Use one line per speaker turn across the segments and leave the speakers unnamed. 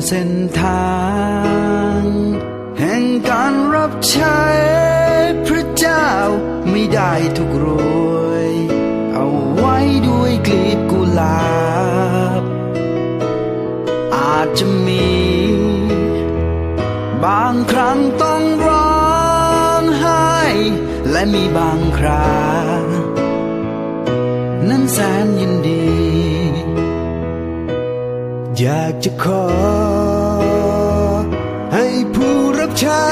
เส้นทางแห่งการรับใช้พระเจ้าไม่ได้ถูกโรยเอาไว้ด้วยกลีบกุหลาบอาจจะมีบางครั้งต้องร้องไห้และมีบางครานั้นแสนยินดีอยากจะขอให้ผู้รับใช้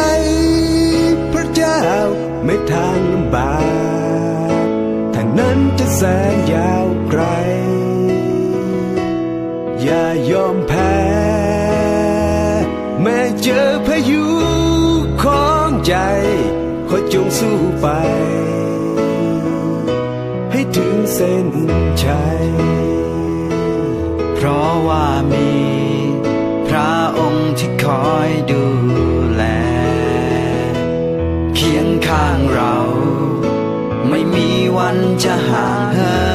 พระเจ้าไม่ทางลำบากทางนั้นจะแสนยาวไกลอย่ายอมแพ้แม้เจอพายุของใจขอจงสู้ไปให้ถึงเส้นชัยเพราะว่ามีพระองค์ที่คอยดูแลเคียงข้างเราไม่มีวันจะห่างเหิ